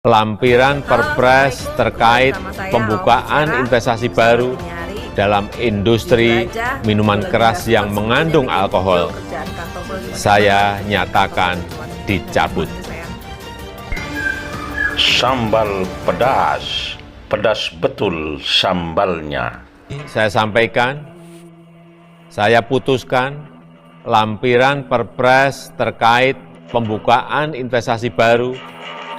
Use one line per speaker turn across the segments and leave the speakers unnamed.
Lampiran Perpres terkait pembukaan investasi baru dalam industri minuman keras yang mengandung alkohol, saya nyatakan dicabut.
Sambal pedas, pedas betul sambalnya.
Saya sampaikan, saya putuskan lampiran Perpres terkait pembukaan investasi baru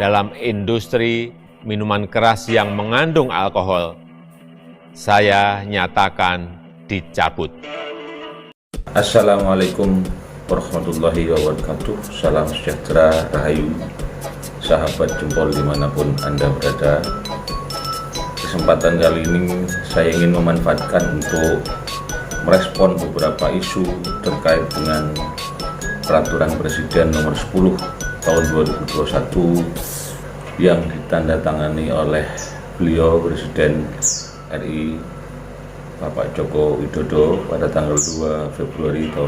dalam industri minuman keras yang mengandung alkohol, saya nyatakan dicabut.
Assalamualaikum warahmatullahi wabarakatuh. Salam sejahtera, rahayu, sahabat jempol dimanapun Anda berada. Kesempatan kali ini saya ingin memanfaatkan untuk merespon beberapa isu terkait dengan Peraturan Presiden Nomor 10 Tahun 2021 yang ditandatangani oleh beliau Presiden RI Bapak Joko Widodo pada tanggal 2 Februari tahun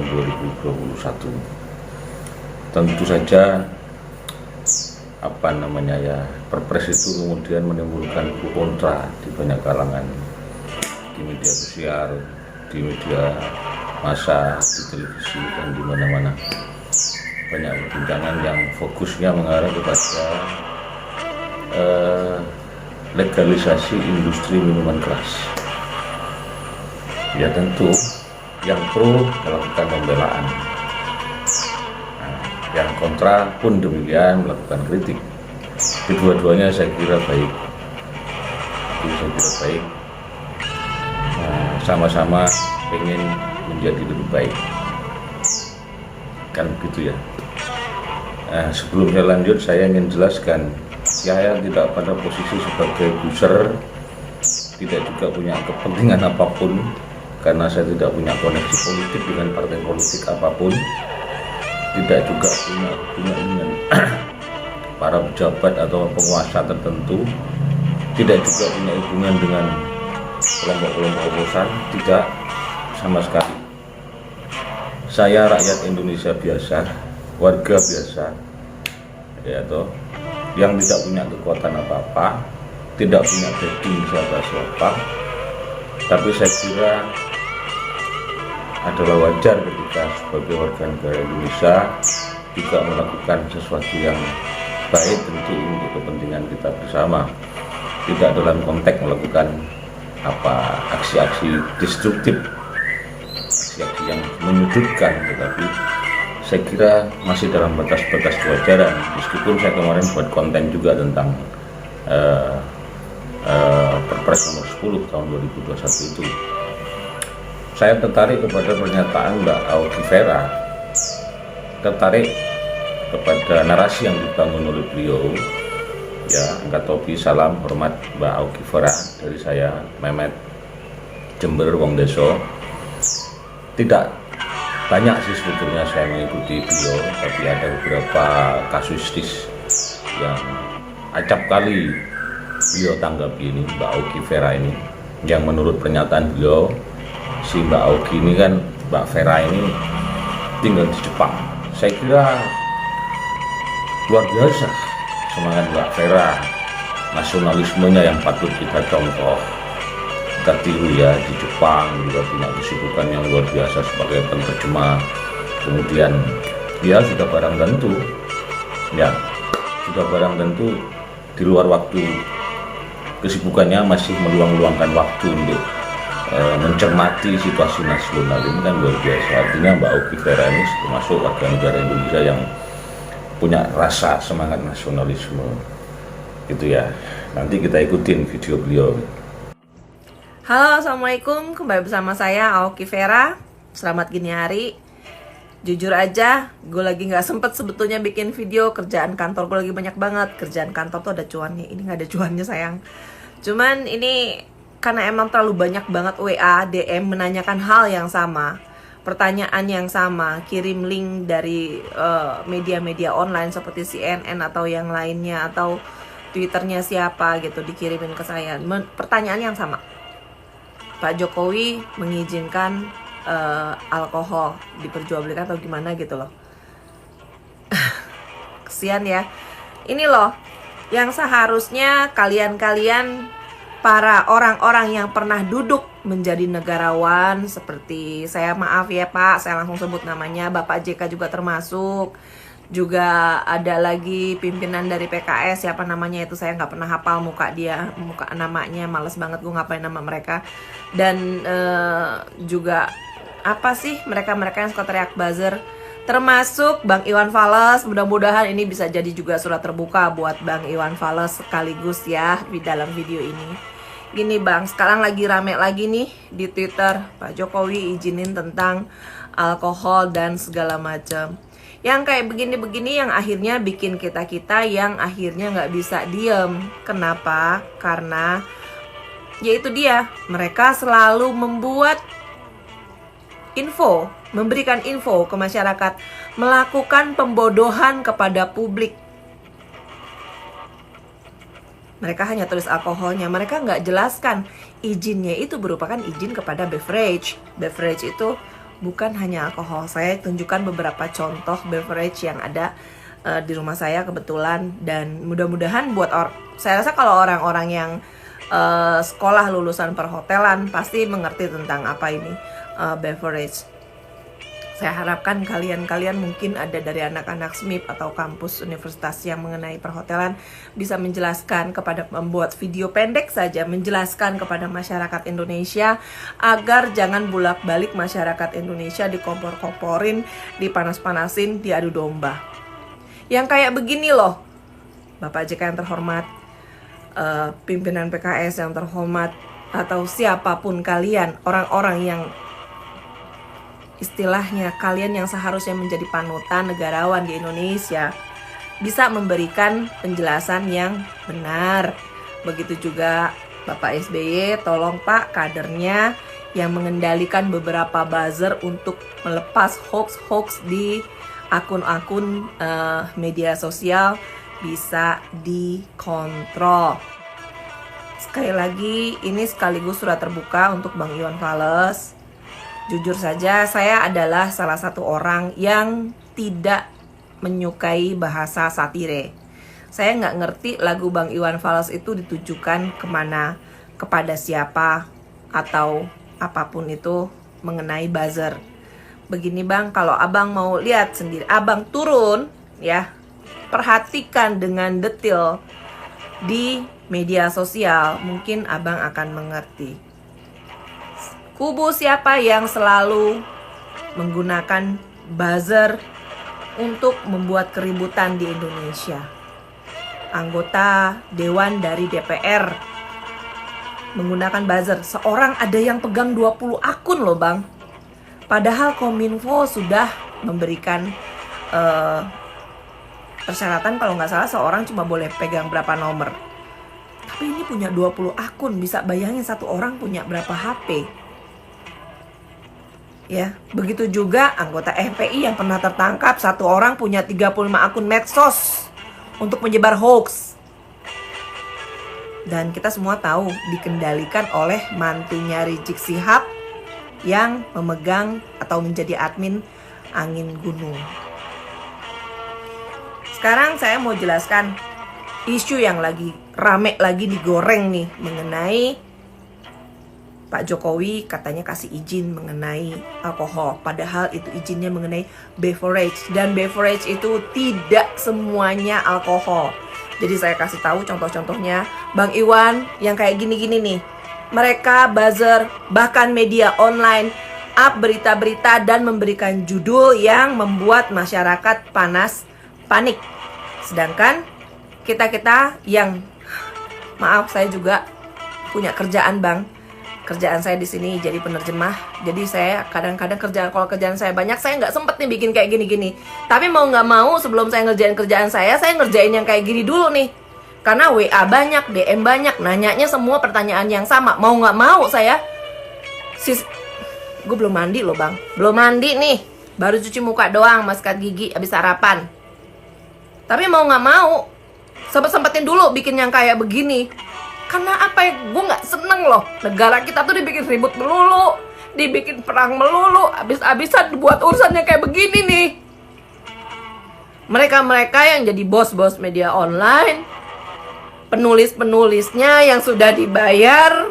2021. Tentu saja Perpres itu kemudian menimbulkan pro kontra di banyak kalangan, di media sosial, di media massa, di televisi, dan di mana-mana. Banyak perbincangan yang fokusnya mengarah kepada legalisasi industri minuman keras. Ya tentu yang pro melakukan pembelaan, yang kontra pun demikian melakukan kritik. Kedua-duanya saya kira baik. Sama-sama ingin menjadi lebih baik, kan begitu ya. Sebelum saya lanjut, saya ingin jelaskan, saya tidak pada posisi sebagai user, tidak juga punya kepentingan apapun, karena saya tidak punya koneksi politik dengan partai politik apapun, tidak juga punya hubungan dengan para pejabat atau penguasa tertentu, tidak juga punya hubungan dengan kelompok-kelompok oposan, tidak sama sekali. Saya rakyat Indonesia biasa, warga biasa, yang tidak punya kekuatan apa-apa, tidak punya backing siapa-siapa, tapi saya kira adalah wajar ketika sebagai warga negara Indonesia juga melakukan sesuatu yang baik tentu untuk kepentingan kita bersama, tidak dalam konteks melakukan aksi-aksi destruktif, aksi-aksi yang menyudutkan, tetapi saya kira masih dalam batas-batas kewajaran. Meskipun saya kemarin buat konten juga tentang Perpres Nomor 10 Tahun 2021 itu. Saya tertarik kepada pernyataan Mbak Aoki Fera, tertarik kepada narasi yang dibangun oleh beliau. Ya, angkat topi, salam hormat Mbak Aoki Fera dari saya, Mehmet, Jember, Wong Deso. Tidak banyak sih sebetulnya saya mengikuti beliau, tapi ada beberapa kasusistis yang acap kali beliau tanggapi ini, Mbak Aoki Fera ini, yang menurut pernyataan beliau, si Mbak Aoki ini kan, Mbak Fera ini tinggal di Jepang. Saya kira luar biasa semangat Mbak Fera, nasionalismenya yang patut kita contoh, kita tiru ya. Di Jepang juga punya kesibukan yang luar biasa sebagai penerjemah. Kemudian dia sudah barang tentu di luar waktu kesibukannya masih meluangkan waktu untuk mencermati situasi nasional. Ini kan luar biasa. Artinya Mbak Aoki Fera ini termasuk warga negara Indonesia yang punya rasa semangat nasionalisme, gitu ya. Nanti kita ikutin video beliau.
Halo, assalamualaikum, kembali bersama saya Aoki Fera. Selamat gini hari. Jujur aja, gue lagi nggak sempet sebetulnya bikin video. Kerjaan kantor gue lagi banyak banget. Kerjaan kantor tuh ada cuannya, ini nggak ada cuannya sayang. Cuman ini karena emang terlalu banyak banget WA, DM menanyakan hal yang sama, pertanyaan yang sama, kirim link dari media-media online seperti CNN atau yang lainnya, atau Twitternya siapa gitu, dikirimin ke saya. Pertanyaan yang sama, Pak Jokowi mengizinkan alkohol diperjualbelikan atau gimana gitu loh. Kesian ya. Ini loh, yang seharusnya kalian-kalian para orang-orang yang pernah duduk menjadi negarawan seperti saya, maaf ya Pak, saya langsung sebut namanya, Bapak JK juga termasuk. Juga ada lagi pimpinan dari PKS, siapa namanya itu saya nggak pernah hafal muka namanya, males banget gue ngapain nama mereka. Dan juga apa sih mereka yang suka teriak buzzer, termasuk Bang Iwan Fals. Mudah-mudahan ini bisa jadi juga surat terbuka buat Bang Iwan Fals sekaligus ya di dalam video ini. Gini Bang, sekarang lagi rame lagi nih di Twitter, Pak Jokowi izinin tentang alkohol dan segala macam. Yang kayak begini-begini yang akhirnya bikin kita-kita yang akhirnya nggak bisa diem. Kenapa? Karena yaitu dia, mereka selalu membuat info, memberikan info ke masyarakat, melakukan pembodohan kepada publik. Mereka hanya tulis alkoholnya, mereka nggak jelaskan izinnya itu merupakan izin kepada beverage. Beverage itu bukan hanya alkohol. Saya tunjukkan beberapa contoh beverage yang ada di rumah saya kebetulan, dan mudah-mudahan buat saya rasa kalau orang-orang yang sekolah lulusan perhotelan pasti mengerti tentang apa ini beverage. Saya harapkan kalian mungkin ada dari anak-anak SMIP atau kampus universitas yang mengenai perhotelan bisa menjelaskan kepada, membuat video pendek saja menjelaskan kepada masyarakat Indonesia agar jangan bolak-balik masyarakat Indonesia dikompor-komporin, dipanas-panasin, diadu domba. Yang kayak begini loh, Bapak JK yang terhormat, pimpinan PKS yang terhormat, atau siapapun kalian, orang-orang yang istilahnya kalian yang seharusnya menjadi panutan negarawan di Indonesia, bisa memberikan penjelasan yang benar. Begitu juga Bapak SBY, tolong Pak kadernya yang mengendalikan beberapa buzzer untuk melepas hoax-hoax di akun-akun media sosial bisa dikontrol. Sekali lagi, ini sekaligus surat terbuka untuk Bang Iwan Fals. Jujur saja, saya adalah salah satu orang yang tidak menyukai bahasa satire. Saya nggak ngerti lagu Bang Iwan Fals itu ditujukan kemana, kepada siapa, atau apapun itu mengenai buzzer. Begini Bang, kalau Abang mau lihat sendiri, Abang turun ya, perhatikan dengan detail di media sosial, mungkin Abang akan mengerti. Kubu siapa yang selalu menggunakan buzzer untuk membuat keributan di Indonesia? Anggota Dewan dari DPR menggunakan buzzer. Seorang ada yang pegang 20 akun loh Bang. Padahal Kominfo sudah memberikan persyaratan kalau nggak salah seorang cuma boleh pegang berapa nomor. Tapi ini punya 20 akun, bisa bayangin satu orang punya berapa HP. Ya, begitu juga anggota FPI yang pernah tertangkap, satu orang punya 35 akun medsos untuk menyebar hoax. Dan kita semua tahu dikendalikan oleh mantunya Rizik Syihab yang memegang atau menjadi admin Angin Gunung. Sekarang saya mau jelaskan isu yang lagi rame lagi digoreng nih mengenai Pak Jokowi katanya kasih izin mengenai alkohol, padahal itu izinnya mengenai beverage, dan beverage itu tidak semuanya alkohol. Jadi saya kasih tahu contoh-contohnya, Bang Iwan yang kayak gini-gini nih. Mereka buzzer, bahkan media online, up berita-berita dan memberikan judul yang membuat masyarakat panik. Sedangkan kita yang, maaf saya juga punya kerjaan Bang. Kerjaan saya di sini jadi penerjemah. Jadi saya kadang-kadang kalau kerjaan saya banyak, saya nggak sempet nih bikin kayak gini-gini. Tapi mau nggak mau sebelum saya ngerjain kerjaan saya ngerjain yang kayak gini dulu nih. Karena WA banyak, DM banyak, nanyanya semua pertanyaan yang sama. Mau nggak mau saya, gue belum mandi loh Bang. Belum mandi nih, baru cuci muka doang, sikat gigi, habis sarapan. Tapi mau nggak mau, sempet-sempetin dulu bikin yang kayak begini. Karena apa ya, gue gak seneng loh. Negara kita tuh dibikin ribut melulu, dibikin perang melulu, abis-abisan buat urusannya kayak begini nih. Mereka-mereka yang jadi bos-bos media online penulis-penulisnya yang sudah dibayar,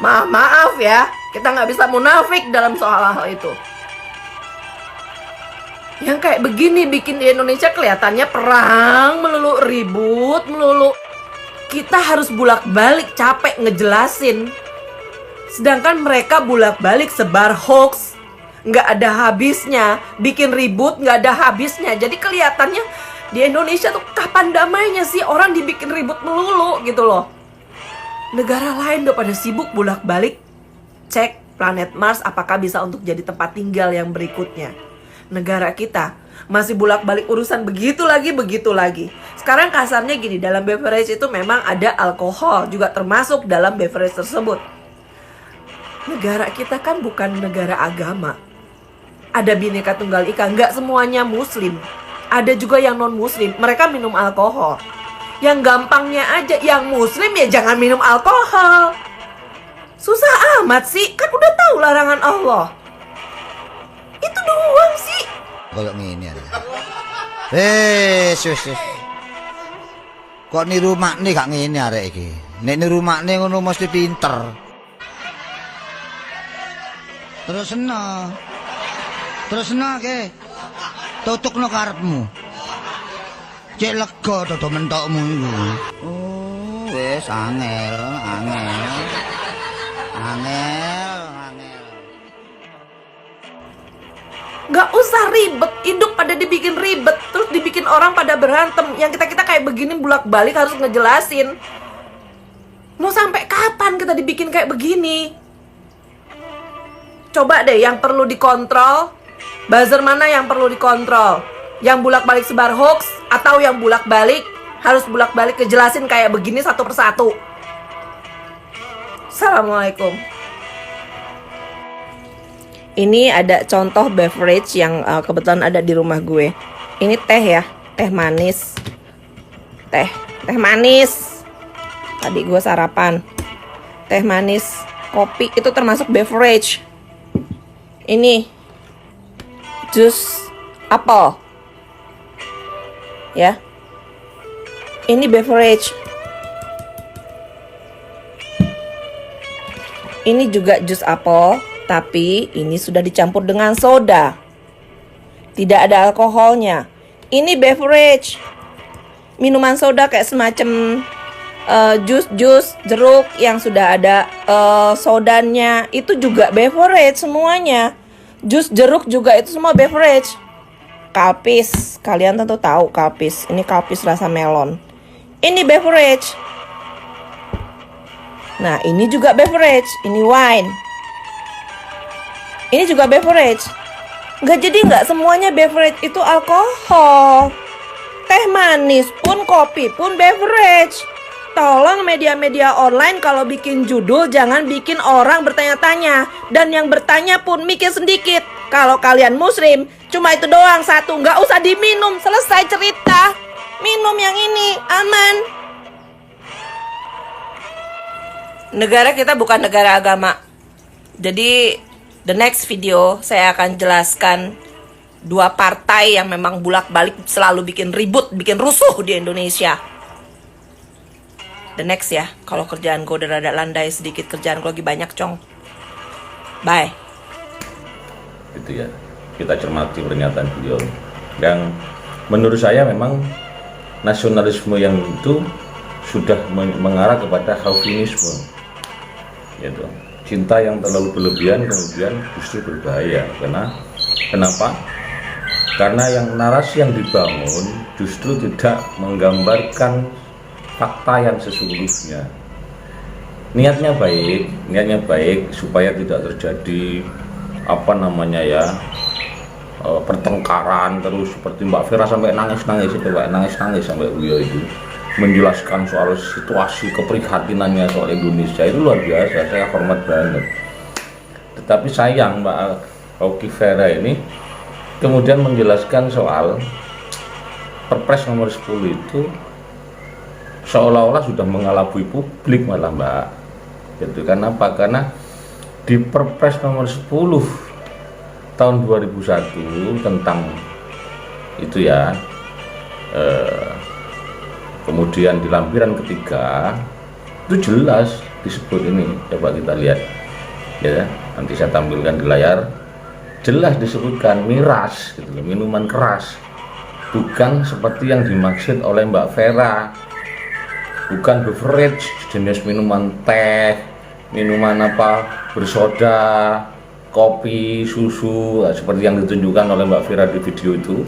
maaf ya, kita nggak bisa munafik dalam soal hal itu. Yang kayak begini bikin di Indonesia kelihatannya perang melulu, ribut melulu. Kita harus bolak-balik capek ngejelasin. Sedangkan mereka bolak-balik sebar hoax, nggak ada habisnya, bikin ribut nggak ada habisnya. Jadi kelihatannya di Indonesia tuh kapan damainya sih, orang dibikin ribut melulu gitu loh. Negara lain udah pada sibuk bolak-balik cek planet Mars apakah bisa untuk jadi tempat tinggal yang berikutnya. Negara kita masih bolak-balik urusan begitu lagi. Sekarang kasarnya gini, dalam beverage itu memang ada alkohol juga termasuk dalam beverage tersebut. Negara kita kan bukan negara agama. Ada Bhinneka Tunggal Ika, nggak semuanya muslim. Ada juga yang non muslim, mereka minum alkohol. Yang gampangnya aja, yang muslim ya jangan minum alkohol. Susah amat sih, kan udah tahu larangan Allah. Itu doang sih.
Kayak ngene ya. Sus. Kok niru makne gak ngene arek iki. Nek niru makne ngono mesti pinter. Terus sena ke. Tutukno karepmu. Cek lega dodo mentokmu iku. Oh, wis angel.
Gak usah ribet, hidup pada dibikin ribet, terus dibikin orang pada berantem. Yang kita kayak begini bolak-balik harus ngejelasin. Mau sampai kapan kita dibikin kayak begini? Coba deh yang perlu dikontrol, buzzer mana yang perlu dikontrol? Yang bolak-balik sebar hoax atau yang bolak-balik harus bolak-balik ngejelasin kayak begini satu persatu? Assalamualaikum. Ini ada contoh beverage yang kebetulan ada di rumah gue. Ini teh ya, teh manis. Teh manis. Tadi gue sarapan. Teh manis, kopi itu termasuk beverage. Ini jus apel. Ya. Ini beverage. Ini juga jus apel. Tapi ini sudah dicampur dengan soda. Tidak ada alkoholnya. Ini beverage. Minuman soda kayak semacam jus jeruk yang sudah ada sodanya. Itu juga beverage semuanya. Jus jeruk juga itu semua beverage. Kalpis. Kalian tentu tahu kalpis. Ini kalpis rasa melon. Ini beverage. Nah ini juga beverage. Ini wine. Ini juga beverage. Nggak semuanya beverage itu alkohol. Teh manis pun, kopi pun beverage. Tolong media-media online kalau bikin judul jangan bikin orang bertanya-tanya. Dan yang bertanya pun mikir sedikit. Kalau kalian muslim, cuma itu doang satu. Nggak usah diminum, selesai cerita. Minum yang ini, aman. Negara kita bukan negara agama. Jadi the next video saya akan jelaskan dua partai yang memang bolak-balik selalu bikin ribut, bikin rusuh di Indonesia. The next ya, kalau kerjaan gue udah rada landai sedikit, kerjaan gue lagi banyak cong. Bye.
Itu ya, kita cermati pernyataan beliau. Yang menurut saya memang nasionalisme yang itu sudah mengarah kepada chauvinisme. Gitu. Cinta yang terlalu berlebihan kemudian justru berbahaya. Kenapa? Karena yang narasi yang dibangun justru tidak menggambarkan fakta yang sesungguhnya. Niatnya baik supaya tidak terjadi pertengkaran terus seperti Mbak Vera sampai nangis sampai beliau itu menjelaskan soal situasi keprihatinannya soal Indonesia itu luar biasa, saya hormat banget. Tetapi sayang Mbak Aoki Vera ini kemudian menjelaskan soal Perpres nomor 10 itu seolah-olah sudah mengelabui publik malah Mbak. Gitu. Kenapa? Karena di Perpres nomor 10 tahun 2001 tentang itu ya Kemudian di lampiran ketiga itu jelas disebut ini, coba kita lihat ya, nanti saya tampilkan di layar, jelas disebutkan miras gitu loh, minuman keras, bukan seperti yang dimaksud oleh Mbak Vera, bukan beverage jenis minuman teh, minuman apa bersoda, kopi, susu, seperti yang ditunjukkan oleh Mbak Vera di video itu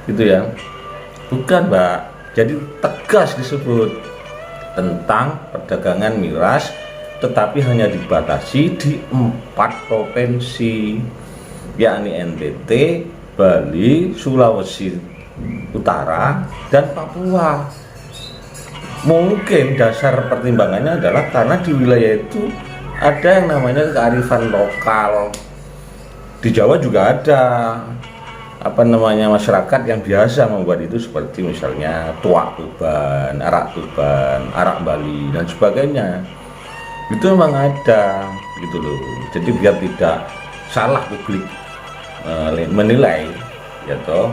gitu ya, bukan Mbak. Jadi tegas disebut tentang perdagangan miras, tetapi hanya dibatasi di 4 provinsi, yakni NTT, Bali, Sulawesi Utara, dan Papua. Mungkin dasar pertimbangannya adalah karena di wilayah itu ada yang namanya kearifan lokal. Di Jawa juga ada masyarakat yang biasa membuat itu, seperti misalnya tuak Tuban, arak Bali dan sebagainya. Itu memang ada gitu loh. Jadi biar tidak salah publik menilai ya toh,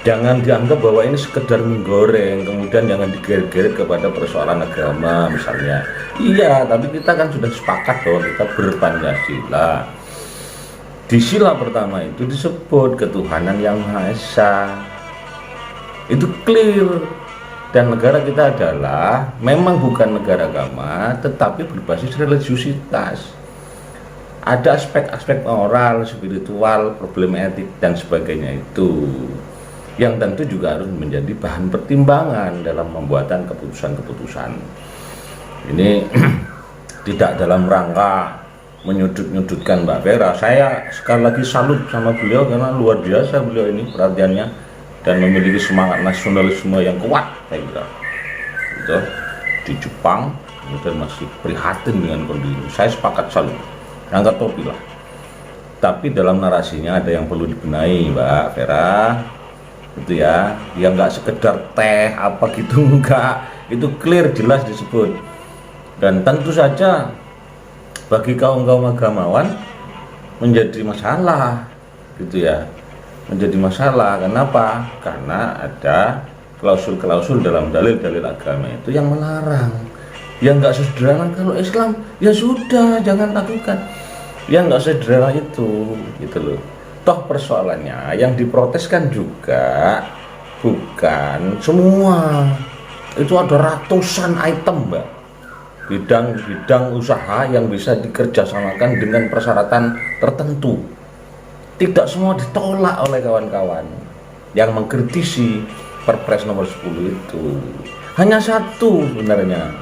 jangan dianggap bahwa ini sekedar menggoreng, kemudian jangan digeret-geret kepada persoalan agama misalnya. Iya, tapi kita kan sudah sepakat bahwa kita berpancasila. Di sila pertama itu disebut ketuhanan yang Maha Esa, itu clear. Dan negara kita adalah memang bukan negara agama, tetapi berbasis religiusitas. Ada aspek-aspek moral, spiritual, problem etik dan sebagainya itu, yang tentu juga harus menjadi bahan pertimbangan dalam pembuatan keputusan-keputusan. Ini tidak dalam rangka menyudut-nyudutkan Mbak Vera. Saya sekali lagi salut sama beliau karena luar biasa beliau ini perhatiannya dan memiliki semangat nasionalisme yang kuat, saya kira. Itu di Jepang kemudian masih prihatin dengan kondisi ini. Saya sepakat salut, angkat topi lah. Tapi dalam narasinya ada yang perlu dibenahi Mbak Vera, itu ya, yang nggak sekedar teh apa gitu, enggak, itu clear jelas disebut. Dan tentu saja bagi kaum agamawan menjadi masalah gitu ya, menjadi masalah. Kenapa? Karena ada klausul-klausul dalam dalil-dalil agama itu yang melarang. Yang nggak sederhana kalau Islam ya sudah jangan lakukan, yang nggak sederhana itu gitu loh. Toh persoalannya yang diproteskan juga bukan semua, itu ada ratusan item Mbak, bidang-bidang usaha yang bisa dikerjasamakan dengan persyaratan tertentu. Tidak semua ditolak oleh kawan-kawan yang mengkritisi Perpres nomor 10 itu. Hanya satu sebenarnya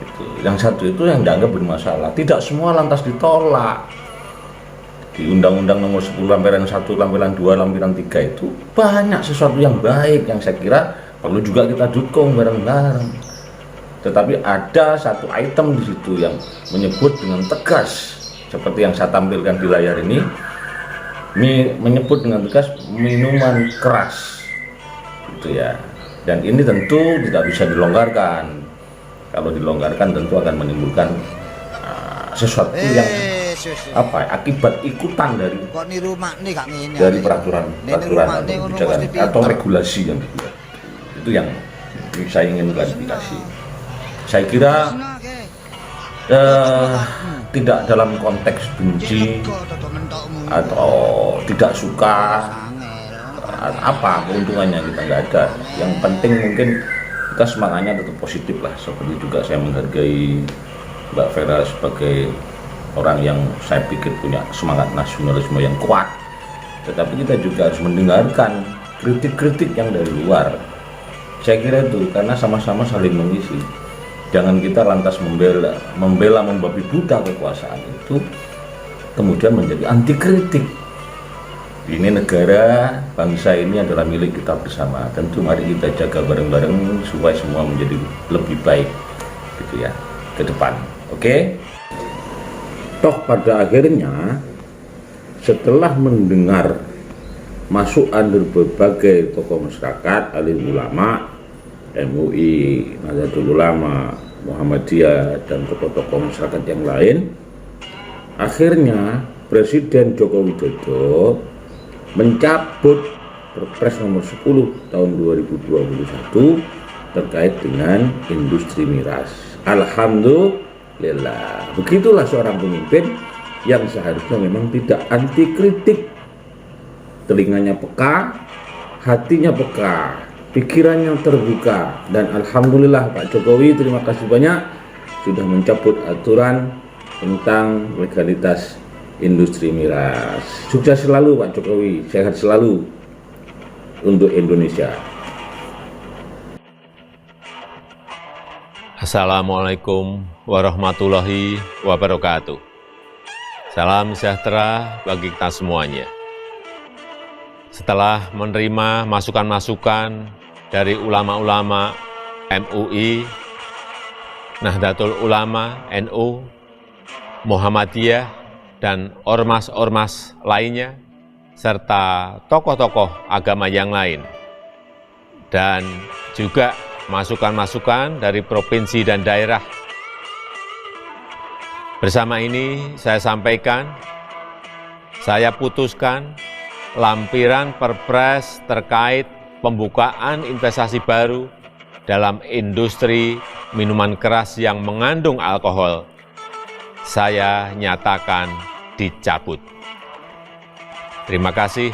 itu. Yang satu itu yang dianggap bermasalah. Tidak semua lantas ditolak. Di Undang-Undang nomor 10 lampiran 1, lampiran 2, lampiran 3 itu banyak sesuatu yang baik yang saya kira perlu juga kita dukung bareng-bareng. Tetapi ada satu item di situ yang menyebut dengan tegas, seperti yang saya tampilkan di layar ini, menyebut dengan tegas minuman keras, gitu ya. Dan ini tentu tidak bisa dilonggarkan. Kalau dilonggarkan tentu akan menimbulkan sesuatu yang akibat ikutan dari peraturan kebijakan atau regulasi yang dibuat. Itu yang saya ingin klarifikasi. Saya kira tidak dalam konteks benci atau tidak suka, apa keuntungannya kita nggak ada. Yang penting mungkin kita semangatnya tetap positif lah. Seperti juga saya menghargai Mbak Vera sebagai orang yang saya pikir punya semangat nasionalisme yang kuat. Tetapi kita juga harus mendengarkan kritik-kritik yang dari luar. Saya kira itu karena sama-sama saling mengisi. Jangan kita lantas membela membabi buta kekuasaan itu, kemudian menjadi anti kritik. Ini negara, bangsa ini adalah milik kita bersama. Tentu mari kita jaga bareng-bareng supaya semua menjadi lebih baik, gitu ya, ke depan. Oke? Toh pada akhirnya, setelah mendengar masukan dari berbagai tokoh masyarakat, alim ulama, MUI, Nahdlatul Ulama, Muhammadiyah, dan tokoh-tokoh masyarakat yang lain, akhirnya Presiden Joko Widodo mencabut Perpres nomor 10 tahun 2021 terkait dengan industri miras. Alhamdulillah, begitulah seorang pemimpin yang seharusnya memang tidak anti kritik. Telinganya peka, hatinya peka, pikirannya terbuka, dan alhamdulillah Pak Jokowi terima kasih banyak sudah mencabut aturan tentang legalitas industri miras. Sukses selalu Pak Jokowi, sehat selalu untuk Indonesia.
Assalamualaikum warahmatullahi wabarakatuh. Salam sejahtera bagi kita semuanya. Setelah menerima masukan-masukan dari ulama-ulama MUI, Nahdlatul Ulama, NU, Muhammadiyah, dan ormas-ormas lainnya, serta tokoh-tokoh agama yang lain, dan juga masukan-masukan dari provinsi dan daerah. Bersama ini saya sampaikan, saya putuskan lampiran Perpres terkait pembukaan investasi baru dalam industri minuman keras yang mengandung alkohol, saya nyatakan dicabut. Terima kasih.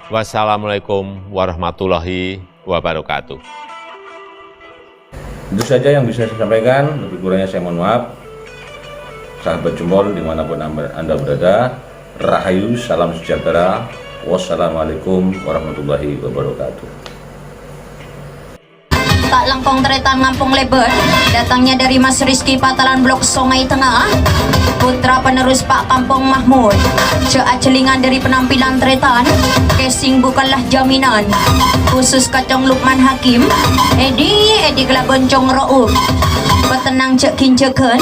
Wassalamualaikum warahmatullahi wabarakatuh.
Itu saja yang bisa saya sampaikan, lebih kurangnya saya mohon maaf. Sahabat Jumol dimanapun Anda berada, Rahayu, salam sejahtera, wassalamualaikum warahmatullahi wabarakatuh.
Tak langkong teretan ngampung lebar, datangnya dari Mas Rizky Patalan Blok Songai Tengah, putra penerus Pak Kampung Mahmud. Celingan dari penampilan tretan, casing bukanlah jaminan. Khusus kacang Lukman Hakim, Edi kelaboncong ro'ub. Petenang cek kinceken.